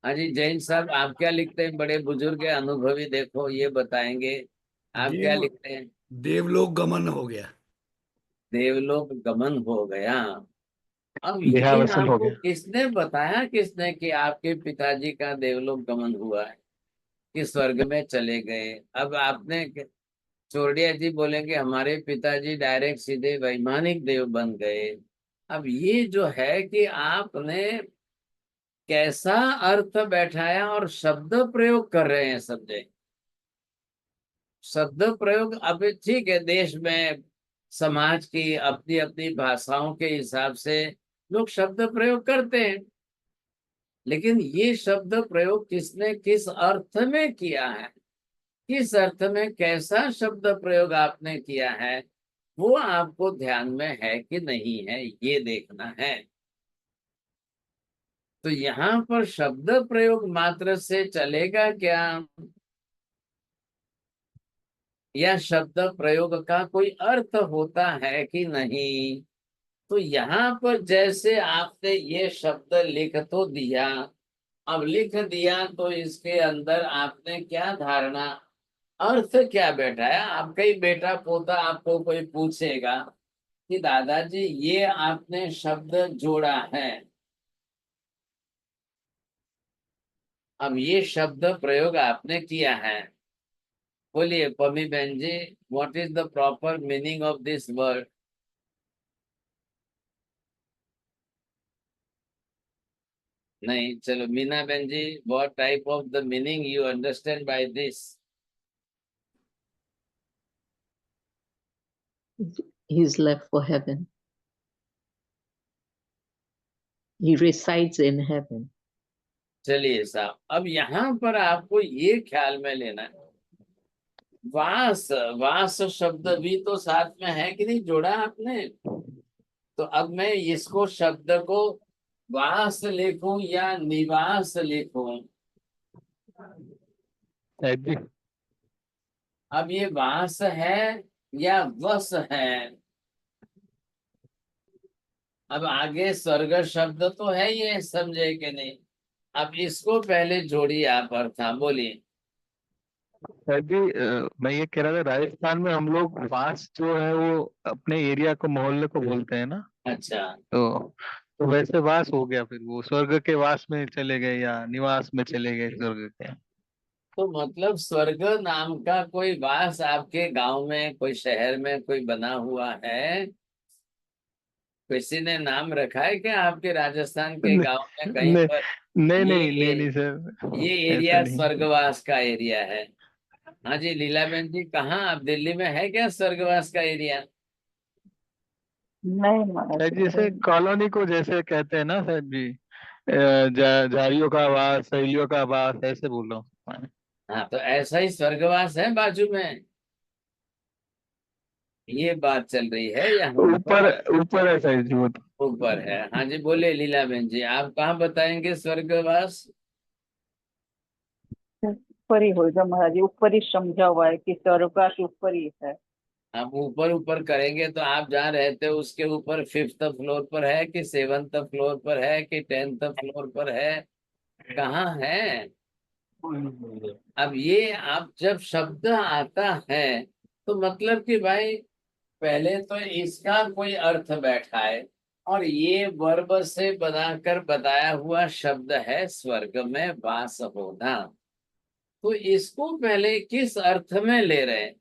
हाँ जी जैन साहब आप क्या लिखते हैं, बड़े बुजुर्ग हैं, अनुभवी, देखो ये बताएंगे। आप क्या देव लिखते हैं? देवलोक गमन हो गया। देवलोक गमन हो गया। अब ये देहावसन हो आपको गया। किसने बताया, किसने कि आपके पिताजी का देवलोक गमन हुआ है, कि स्वर्ग में चले गए? अब आपने चोरडिया जी बोलेंगे हमारे पिताजी डायरेक्ट सीधे वैमानिक देव बन गए। अब ये जो है कि आपने कैसा अर्थ बैठाया और शब्द प्रयोग कर रहे हैं सब जगह। शब्द प्रयोग अब ठीक है, देश में समाज की अपनी अपनी भाषाओं के हिसाब से लोग शब्द प्रयोग करते हैं, लेकिन ये शब्द प्रयोग किसने किस अर्थ में किया है, किस अर्थ में कैसा शब्द प्रयोग आपने किया है, वो आपको ध्यान में है कि नहीं है, ये देखना है। तो यहाँ पर शब्द प्रयोग मात्र से चलेगा क्या, या शब्द प्रयोग का कोई अर्थ होता है कि नहीं? तो यहाँ पर जैसे आपने ये शब्द लिख तो दिया, अब लिख दिया तो इसके अंदर आपने क्या धारणा, अर्थ क्या बैठाया? आपका ही बेटा पोता आपको कोई पूछेगा कि दादाजी ये आपने शब्द जोड़ा है, अब ये शब्द प्रयोग आपने किया है, बोलिए पमी बहन जी, what is the proper meaning of this word? नहीं, चलो मीना बहन जी, what type of the meaning you understand by this? He's left for heaven. He resides in heaven. चलिए साहब, अब यहाँ पर आपको ये ख्याल में लेना है, वास, वास शब्द भी तो साथ में है कि नहीं, जोड़ा आपने? तो अब मैं इसको शब्द को वास लिखूं या निवास लिखूं? शायद भी अब ये वास है या वस है? अब आगे स्वर्ग शब्द तो है, ये समझे कि नहीं? अब इसको पहले जोड़िए आप अर्था, बोलिए। शायद भी मैं ये कह रहा था, राजस्थान में हम लोग वास जो है वो अपने एरिया को, मोहल्ले को बोलते हैं ना। अच्छा, तो वैसे वास हो गया, फिर वो स्वर्ग के वास में चले गए या निवास में चले गए स्वर्ग के। तो मतलब स्वर्ग नाम का कोई वास आपके गांव में, कोई शहर में कोई बना हुआ है? किसी ने नाम रखा है क्या आपके राजस्थान के नहीं गांव में कहीं नहीं पर? नहीं ये नहीं नहीं नहीं सर, ये ऐसा एरिया नहीं। स्वर्गवास का एरिया है। हाँ जी लीलाबेन जी, कहाँ आप दिल्ली में है क्या स्वर्गवास का एरिया? नहीं महाराज शायद जैसे कॉलोनी को जैसे कहते हैं ना शायद जी, झाड़ियों का वास, सहेलियों का वास, ऐसे बोल रहा हूँ। हाँ, तो ऐसा ही स्वर्गवास है बाजू में, ये बात चल रही है यहाँ ऊपर पर। ऊपर है शायद जी वो तो। ऊपर है, हाँ जी बोले लीलाबेन जी, आप कहाँ बताएंगे स्वर्गवास? ऊपर ही होगा महाराज जी, ऊपर ही समझा हुआ है कि स्वर्गवास ऊपर ही है। आप ऊपर ऊपर करेंगे तो आप जहाँ रहते हो उसके ऊपर 5th फ्लोर पर है कि 7th फ्लोर पर है कि 10th फ्लोर पर है, कहाँ है? अब ये आप जब शब्द आता है तो मतलब कि भाई पहले तो इसका कोई अर्थ बैठा है, और ये वर्ब से बनाकर बताया हुआ शब्द है स्वर्ग में वास होना। तो इसको पहले किस अर्थ में ले रहे हैं?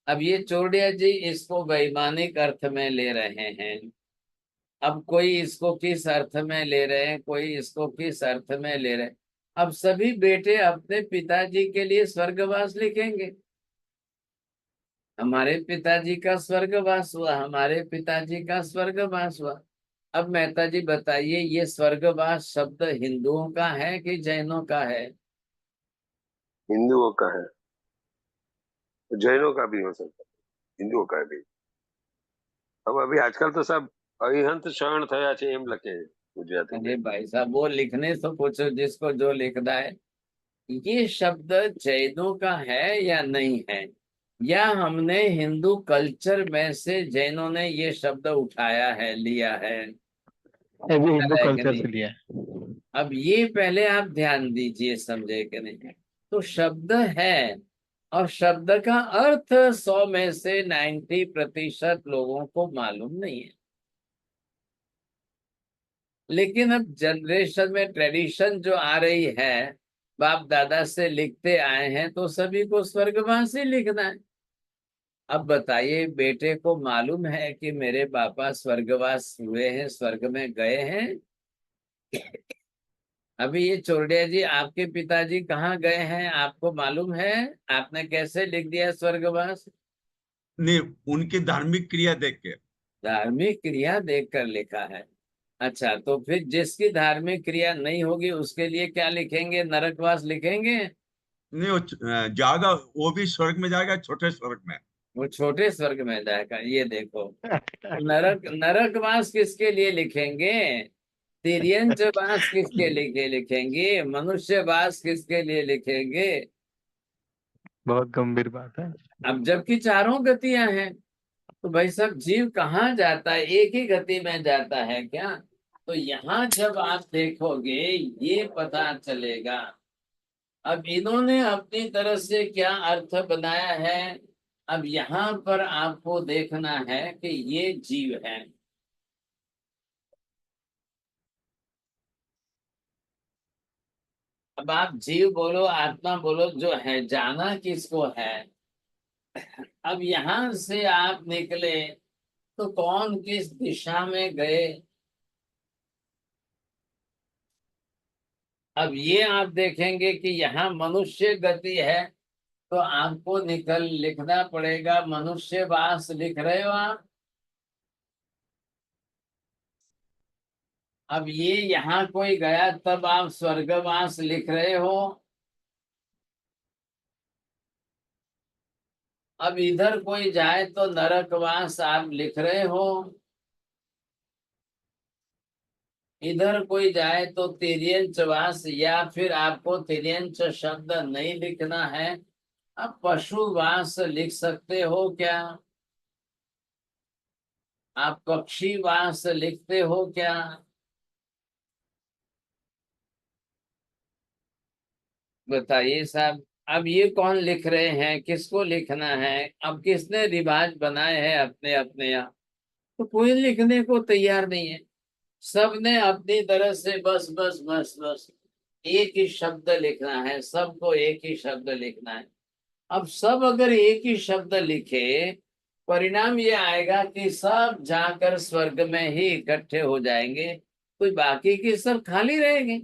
अब ये चोरडिया जी इसको वैमानिक अर्थ में ले रहे हैं, अब कोई इसको किस अर्थ में ले रहे हैं, कोई इसको किस अर्थ में ले रहे हैं। अब सभी बेटे अपने पिताजी के लिए स्वर्गवास लिखेंगे, हमारे पिताजी का स्वर्गवास हुआ, हमारे पिताजी का स्वर्गवास हुआ। अब मेहता जी बताइए, ये स्वर्गवास शब्द हिंदुओं का है कि जैनों का है? हिंदुओं का है, जैनों का भी हो सकता है, हिंदुओं का भी। अब अभी आजकल तो सब अरिहंत शरण थया છે એમ લખે ગુજરાતી अरे में। भाई साहब, वो लिखने से पूछो जिसको जो लिखना है। ये शब्द जैनों का है या नहीं है, या हमने हिंदू कल्चर में से जैनों ने ये शब्द उठाया है, लिया है? ये भी हिंदू है कि कल्चर नहीं? से लिया है। अब ये पहले आप ध्यान दीजिए, समझे कि नहीं? तो शब्द है, और शब्द का अर्थ 100 में से 90% लोगों को मालूम नहीं है। लेकिन अब जनरेशन में ट्रेडिशन जो आ रही है, बाप दादा से लिखते आए हैं, तो सभी को स्वर्गवास ही लिखना है। अब बताइए, बेटे को मालूम है कि मेरे पापा स्वर्गवास हुए हैं, स्वर्ग में गए हैं? अभी ये चोरडिया जी, आपके पिताजी कहाँ गए हैं, आपको मालूम है? आपने कैसे लिख दिया स्वर्गवास? नहीं, उनकी धार्मिक क्रिया देख के। धार्मिक क्रिया देखकर लिखा है। अच्छा, तो फिर जिसकी धार्मिक क्रिया नहीं होगी उसके लिए क्या लिखेंगे? नरकवास लिखेंगे? नहीं, वो जाएगा, वो भी स्वर्ग में जाएगा, छोटे स्वर्ग में। वो छोटे स्वर्ग में जाएगा। ये देखो, नरकवास किसके लिए लिखेंगे? तिर्यंचवास किसके लिए लिखेंगे? मनुष्यवास किसके लिए लिखेंगे? बहुत गंभीर बात है। अब जबकि चारों गतियां हैं, तो भाई सब जीव कहाँ जाता है? एक ही गति में जाता है क्या? तो यहाँ जब आप देखोगे ये पता चलेगा। अब इन्होंने अपनी तरफ से क्या अर्थ बनाया है, अब यहाँ पर आपको देखना है कि ये जीव है। अब आप जीव बोलो, आत्मा बोलो, जो है जाना किसको है? अब यहाँ से आप निकले तो कौन किस दिशा में गए? अब ये आप देखेंगे कि यहाँ मनुष्य गति है, तो आपको लिखना पड़ेगा मनुष्य वास। लिख रहे हो आप? अब ये यहाँ कोई गया तब आप स्वर्गवास लिख रहे हो। अब इधर कोई जाए तो नरकवास आप लिख रहे हो। इधर कोई जाए तो तिर्यंचवास, या फिर आपको तिर्यंच शब्द नहीं लिखना है, अब पशुवास लिख सकते हो क्या? आप पक्षीवास लिखते हो क्या? बताइए साहब। अब ये कौन लिख रहे हैं, किसको लिखना है? अब किसने रिवाज बनाए हैं अपने अपने यहाँ? तो कोई लिखने को तैयार नहीं है। सबने अपनी तरह से बस बस बस बस एक ही शब्द लिखना है, सबको एक ही शब्द लिखना है। अब सब अगर एक ही शब्द लिखे, परिणाम ये आएगा कि सब जाकर स्वर्ग में ही इकट्ठे हो जाएंगे, कोई बाकी की सब खाली रहेंगे।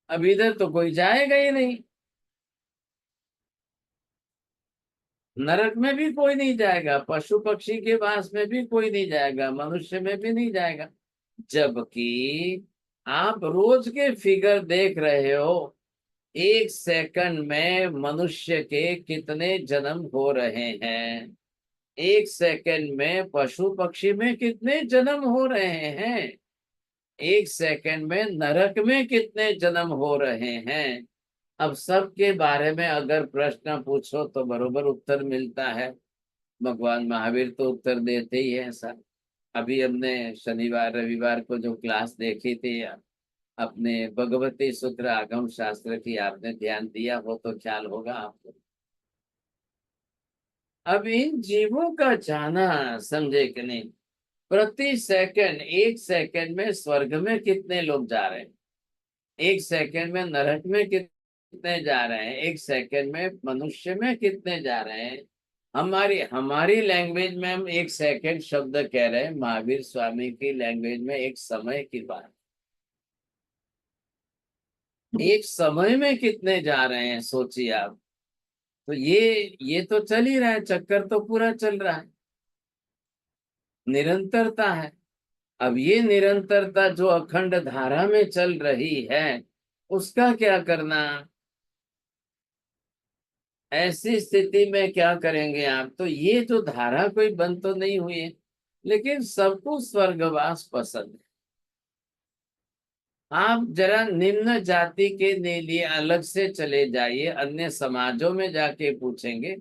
अब इधर तो कोई जाएगा ही नहीं, नरक में भी कोई नहीं जाएगा, पशु पक्षी के पास में भी कोई नहीं जाएगा, मनुष्य में भी नहीं जाएगा। जबकि आप रोज के फिगर देख रहे हो, एक सेकंड में मनुष्य के कितने जन्म हो रहे हैं, एक सेकंड में पशु पक्षी में कितने जन्म हो रहे हैं, एक सेकंड में नरक में कितने जन्म हो रहे हैं। अब सबके बारे में अगर प्रश्न पूछो तो बरोबर उत्तर मिलता है। भगवान महावीर तो उत्तर देते ही है सर। अभी हमने शनिवार रविवार को जो क्लास देखी थी अपने भगवती सूत्र आगम शास्त्र की, आपने ध्यान दिया हो तो ख्याल होगा आपको। अब इन जीवों का जाना, समझे कि नहीं? प्रति सेकंड, एक सेकंड में स्वर्ग में कितने लोग जा रहे हैं, एक सेकंड में नरक में कितने जा रहे हैं, एक सेकंड में मनुष्य में कितने जा रहे हैं। हमारी हमारी लैंग्वेज में हम एक सेकंड शब्द कह रहे हैं, महावीर स्वामी की लैंग्वेज में एक समय की बात। एक समय में कितने जा रहे हैं सोचिए आप। तो ये तो चल ही रहा है, चक्कर तो पूरा चल रहा है, निरंतरता है। अब ये निरंतरता जो अखंड धारा में चल रही है, उसका क्या करना? ऐसी स्थिति में क्या करेंगे आप? तो ये जो धारा कोई बंद तो नहीं हुई है, लेकिन सबको स्वर्गवास पसंद है। आप जरा निम्न जाति के लिए अलग से चले जाइए, अन्य समाजों में जाके पूछेंगे,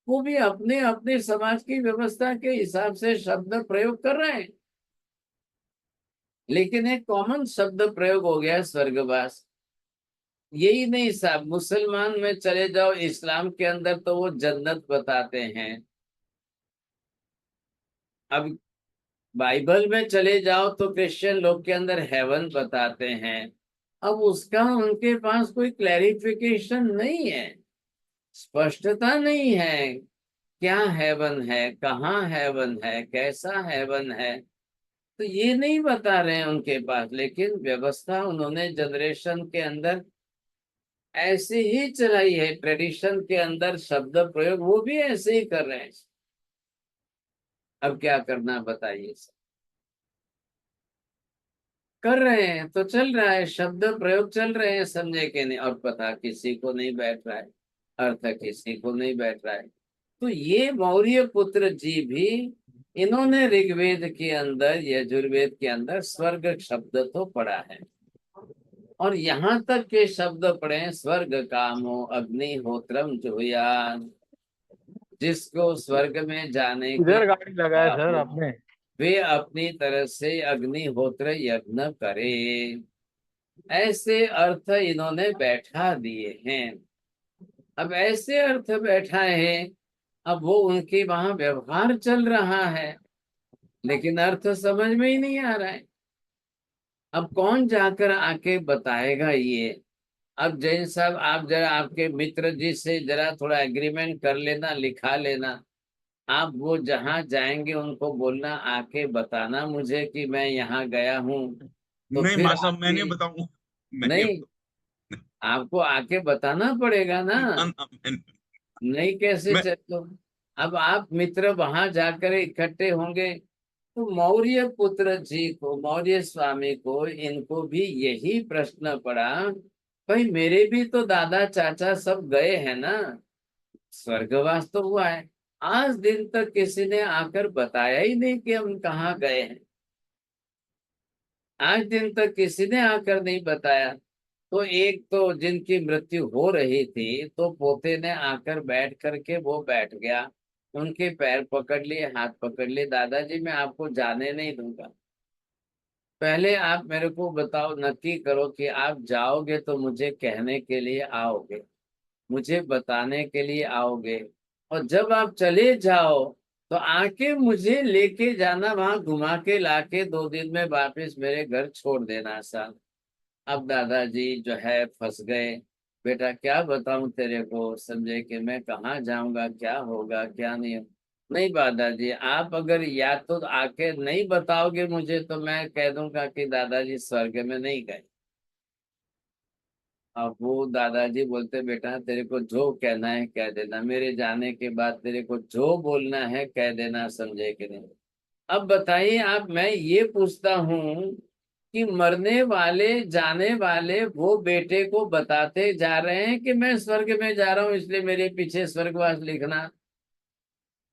वो भी अपने अपने समाज की व्यवस्था के हिसाब से शब्द प्रयोग कर रहे हैं, लेकिन एक कॉमन शब्द प्रयोग हो गया स्वर्गवास। यही नहीं साहब, मुसलमान में चले जाओ, इस्लाम के अंदर तो वो जन्नत बताते हैं। अब बाइबल में चले जाओ तो क्रिश्चियन लोग के अंदर हेवन बताते हैं। अब उसका उनके पास कोई क्लैरिफिकेशन नहीं है, स्पष्टता नहीं है। क्या हेवन है, कहाँ हेवन है, कैसा हेवन है, तो ये नहीं बता रहे हैं उनके पास। लेकिन व्यवस्था उन्होंने जनरेशन के अंदर ऐसे ही चलाई है, ट्रेडिशन के अंदर शब्द प्रयोग वो भी ऐसे ही कर रहे हैं। अब क्या करना बताइए सर? कर रहे हैं तो चल रहा है, शब्द प्रयोग चल रहे हैं, समझे कि नहीं? और पता किसी को नहीं बैठ रहा है, अर्थ किसी को नहीं बैठ रहा है। तो ये मौर्य पुत्र जी भी, इन्होंने ऋग्वेद के अंदर, यजुर्वेद के अंदर स्वर्ग शब्द तो पढ़ा है, और यहाँ तक के शब्द पढ़े, स्वर्ग कामो अग्निहोत्रम जुहुयात्, जिसको स्वर्ग में जाने की इधर गाड़ी लगाया इच्छा सर हो, आपने। वे अपनी तरफ से अग्निहोत्र यज्ञ करे। ऐसे अर्थ इन्होंने बैठा दिए हैं। अब ऐसे अर्थ बैठाए हैं, अब वो उनके वहां व्यवहार चल रहा है, लेकिन अर्थ समझ में ही नहीं आ रहा है। अब कौन जाकर आके बताएगा ये? अब जैन साहब, आप जरा आपके मित्र जी से जरा थोड़ा एग्रीमेंट कर लेना, लिखा लेना। आप वो जहाँ जाएंगे उनको बोलना, आके बताना मुझे कि मैं यहाँ गया हूँ। तो नहीं फिर माँ साहब, मैं नहीं आपकी, बताऊंगा। मैं नहीं नहीं, आपको आके बताना पड़ेगा ना। ना, ना, नहीं कैसे मैं चलो? अब आप मित्र वहां जाकर इकट्ठे होंगे, तो मौर्य पुत्र जी को, मौर्य स्वामी को, इनको भी यही प्रश्न पड़ा, भाई मेरे भी तो दादा चाचा सब गए हैं ना, स्वर्गवास तो हुआ है। आज दिन तक किसी ने आकर बताया ही नहीं कि हम कहाँ गए हैं। आज दिन तक किसी ने आकर नहीं बताया। तो एक तो जिनकी मृत्यु हो रही थी, तो पोते ने आकर बैठ करके वो बैठ गया, उनके पैर पकड़ लिए, हाथ पकड़ लिए, दादाजी मैं आपको जाने नहीं दूंगा, पहले आप मेरे को बताओ, नक्की करो कि आप जाओगे तो मुझे कहने के लिए आओगे, मुझे बताने के लिए आओगे, और जब आप चले जाओ तो आके मुझे लेके जाना, वहां घुमा के लाके 2 दिन में वापस मेरे घर छोड़ देना सा। अब दादाजी जो है फंस गए। बेटा क्या बताऊं तेरे को, समझे कि मैं कहाँ जाऊंगा, क्या होगा क्या नहीं। नहीं दादाजी, आप अगर या तो आके नहीं बताओगे मुझे, तो मैं कह दूंगा कि दादाजी स्वर्ग में नहीं गए। अब वो दादाजी बोलते, बेटा तेरे को जो कहना है कह देना, मेरे जाने के बाद तेरे को जो बोलना है कह देना, समझे कि नहीं? अब बताइए आप, मैं ये पूछता हूँ कि मरने वाले, जाने वाले वो बेटे को बताते जा रहे हैं कि मैं स्वर्ग में जा रहा हूँ इसलिए मेरे पीछे स्वर्गवास लिखना,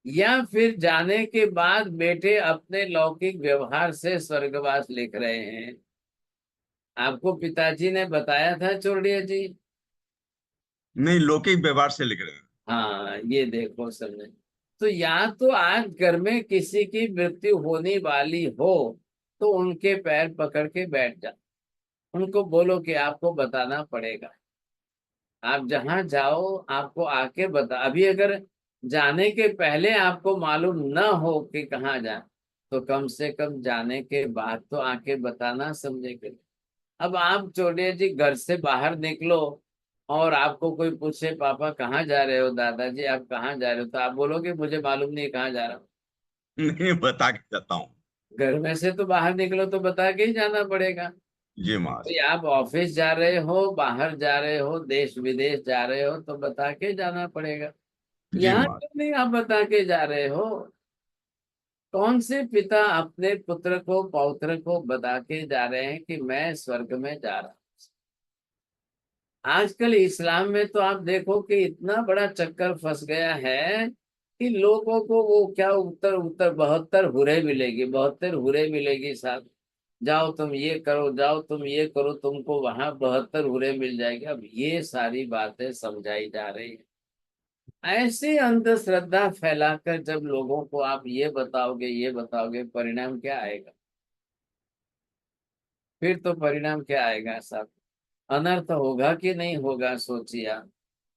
या फिर जाने के बाद बेटे अपने लौकिक व्यवहार से स्वर्गवास लिख रहे हैं? आपको पिताजी ने बताया था चोरडिया जी। नहीं, लौकिक व्यवहार से लिख रहे हैं। हाँ ये देखो समझे। तो या तो आज घर में किसी की मृत्यु होने वाली हो, तो उनके पैर पकड़ के बैठ जा, उनको बोलो कि आपको बताना पड़ेगा। आप जहां जाओ आपको आके बता, अभी अगर जाने के पहले आपको मालूम ना हो कि कहाँ जाए, तो कम से कम जाने के बाद तो आके बताना, समझे कि? अब आप चोटिया जी घर से बाहर निकलो, और आपको कोई पूछे पापा कहाँ जा रहे हो, दादाजी आप कहाँ जा रहे हो, तो आप बोलोगे मुझे मालूम नहीं कहाँ जा रहा हूँ। नहीं, बता के जाता हूँ। घर में से तो बाहर निकलो तो बता के ही जाना पड़ेगा। जी माँ भाई आप ऑफिस जा रहे हो, बाहर जा रहे हो, देश विदेश जा रहे हो, तो बता के जाना पड़ेगा। जी यहाँ माँ क्यों नहीं आप बता के जा रहे हो? कौन से पिता अपने पुत्र को, पौत्र को बता के जा रहे हैं कि मैं स्वर्ग में जा रहा हूँ? आजकल इस्लाम में तो आप देखो कि इतना बड़ा चक्कर फंस गया है कि लोगों को वो क्या, उत्तर उत्तर 72 हुरे मिलेगी, 72 हुरे मिलेगी साहब, जाओ तुम ये करो, जाओ तुम ये करो, तुमको वहां 72 हुरे मिल जाएगी। अब ये सारी बातें समझाई जा रही है। ऐसी अंधश्रद्धा फैलाकर जब लोगों को आप ये बताओगे, ये बताओगे, परिणाम क्या आएगा? फिर तो परिणाम क्या आएगा साहब? अनर्थ होगा कि नहीं होगा, सोचिए आप।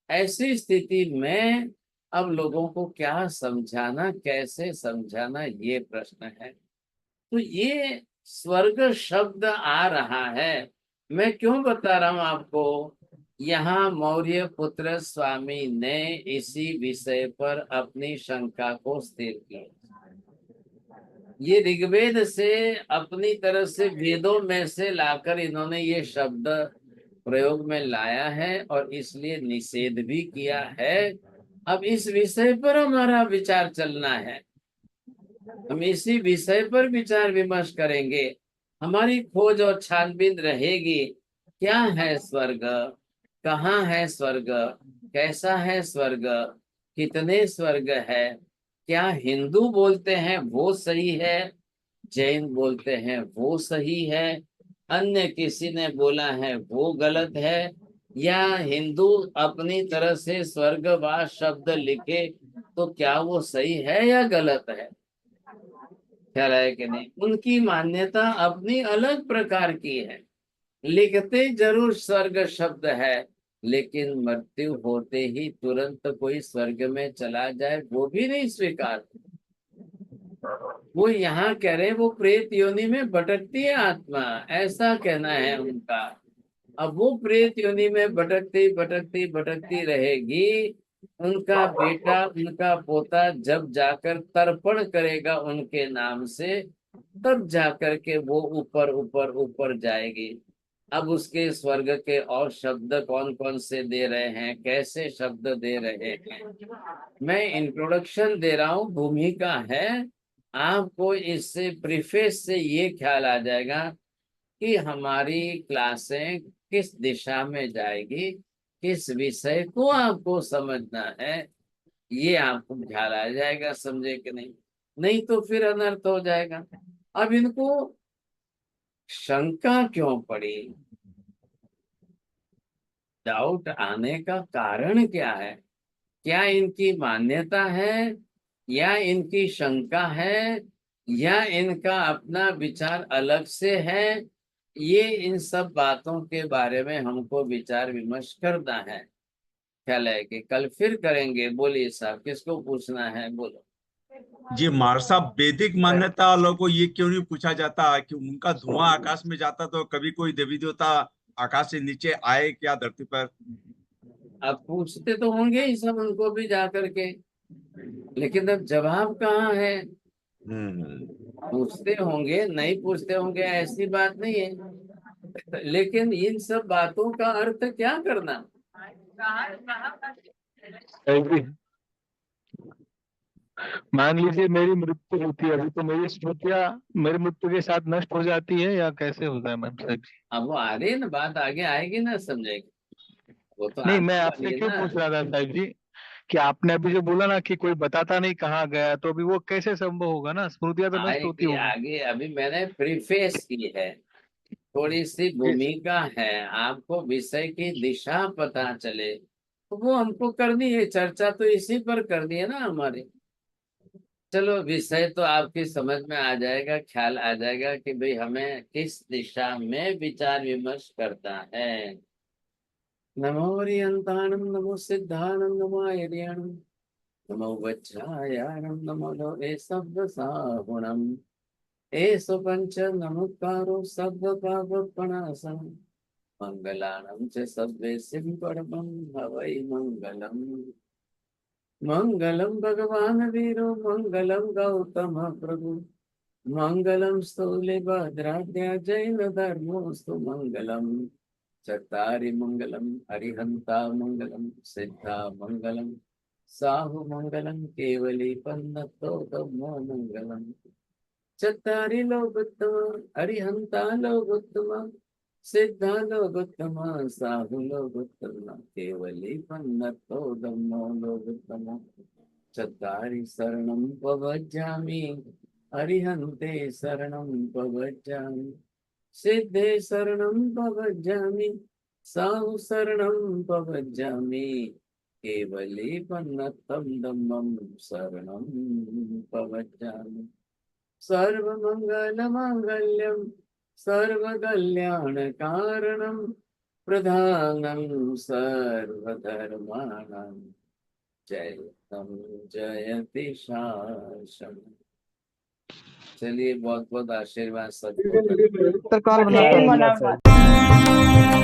ऐसी स्थिति में अब लोगों को क्या समझाना, कैसे समझाना, ये प्रश्न है। तो ये स्वर्ग शब्द आ रहा है। मैं क्यों बता रहा हूं आपको, यहाँ मौर्य पुत्र स्वामी ने इसी विषय पर अपनी शंका को स्थिर किया। ये ऋग्वेद से अपनी तरफ से वेदों में से लाकर इन्होंने ये शब्द प्रयोग में लाया है और इसलिए निषेध भी किया है। अब इस विषय पर हमारा विचार चलना है, हम इसी विषय पर विचार विमर्श करेंगे, हमारी खोज और छानबीन रहेगी। क्या है स्वर्ग, कहाँ है स्वर्ग, कैसा है स्वर्ग, कितने स्वर्ग है, क्या हिंदू बोलते हैं वो सही है, जैन बोलते हैं वो सही है, अन्य किसी ने बोला है वो गलत है, या हिंदू अपनी तरह से स्वर्गवास शब्द लिखे तो क्या वो सही है या गलत है, ख्याल है कि नहीं। उनकी मान्यता अपनी अलग प्रकार की है, लिखते जरूर स्वर्ग शब्द है, लेकिन मृत्यु होते ही तुरंत कोई स्वर्ग में चला जाए वो भी नहीं स्वीकार। वो यहाँ कह रहे वो प्रेत योनि में भटकती है आत्मा, ऐसा कहना है उनका। अब वो प्रेत योनि में भटकती भटकती भटकती रहेगी, उनका बेटा उनका पोता जब जाकर तर्पण करेगा उनके नाम से, तब जाकर के वो ऊपर ऊपर ऊपर जाएगी। अब उसके स्वर्ग के और शब्द कौन कौन से दे रहे हैं, कैसे शब्द दे रहे हैं, मैं इंट्रोडक्शन दे रहा हूँ, भूमिका है। आपको इससे प्रीफेस से ये ख्याल आ जाएगा कि हमारी क्लासें किस दिशा में जाएगी, किस विषय को आपको समझना है, ये आपको ख्याल आ जाएगा, समझे कि नहीं। नहीं तो फिर अनर्थ हो जाएगा। अब इनको शंका क्यों पड़ी, डाउट आने का कारण क्या है, क्या इनकी मान्यता है या इनकी शंका है या इनका अपना विचार अलग से है, ये इन सब बातों के बारे में हमको विचार विमर्श करना है। ख्याल है कि कल फिर करेंगे। बोलिए साहब, किसको पूछना है, बोलो। जी मार साहब, वैदिक मान्यता वालों को ये क्यों नहीं पूछा जाता कि उनका धुआं आकाश में जाता तो कभी कोई देवी देवता आकाश से नीचे आए क्या धरती पर? अब पूछते तो होंगे ही सब उनको भी जा करके, लेकिन अब जवाब कहाँ है। पूछते होंगे, नहीं पूछते होंगे ऐसी बात नहीं है, लेकिन इन सब बातों का अर्थ क्या करना। ऐसे मान लीजिए मेरी मृत्यु होती है अभी, तो मेरी स्मृतियाँ मेरी मृत्यु के साथ नष्ट हो जाती है या कैसे होता है मैम साहब जी? अब वो आ रही है ना, बात आगे आएगी ना, समझेगी, वो तो नहीं, आने मैं वाली आपसे है क्यों ना। पूछ रहा था साहब जी कि आपने अभी जो बोला ना कि कोई बताता नहीं कहाँ गया, तो अभी वो कैसे संभव होगा ना, स्मृतियाँ तो नष्ट होती आएगी होगी। आगे, अभी मैंने प्रीफेस की है, थोड़ी सी भूमिका है, आपको विषय की दिशा पता चले तो वो हमको करनी है, चर्चा तो इसी पर करनी है ना हमारी। चलो, विषय तो आपकी समझ में आ जाएगा, ख्याल आ जाएगा कि भाई हमें किस दिशा में विचार विमर्श करता है। नमो रियंताणम, नमो सिद्धाणम, नमो आर्याणम, नमो वज्रायाणम, नमो लोहे शब्द साहुणम, एष पंच नमस्कारो शब्द पापनाशम, मंगलानां च सर्वेषां परमं हवै मंगलम्। मंगलम भगवान वीरो मंगलम गौतम प्रभु, मंगलम स्थूलिभद्राद्या जैन धर्मोस्तु मंगलम। चत्तारि मंगलम अरिहंता मंगलम सिद्धा मंगलम, साहु मंगलम केवली पन्नतो धम्मो मंगलम। चत्तारि लोकोत्तम अरिहंता लोकोत्तम, सिद्धा लोकोत्तम साहु लोकोत्तम, केवली पन्नतो धम्मो लोकोत्तम। चत्तारि शरणं प्रव्रजामि, अरिहन्ते शरणं प्रव्रजामि, सिद्धे शरणं प्रव्रजामि, साहु शरणं प्रव्रजामि, केवली पन्नतं धम्मं शरणं प्रव्रजामि। सर्वमंगलमांगल्यं सर्वकल्याणकारणं, प्रधानं सर्वधर्माणां, जयतं जयति शासनम्। चलिए बहुत बहुत आशीर्वाद सबको। जय मनोरमा।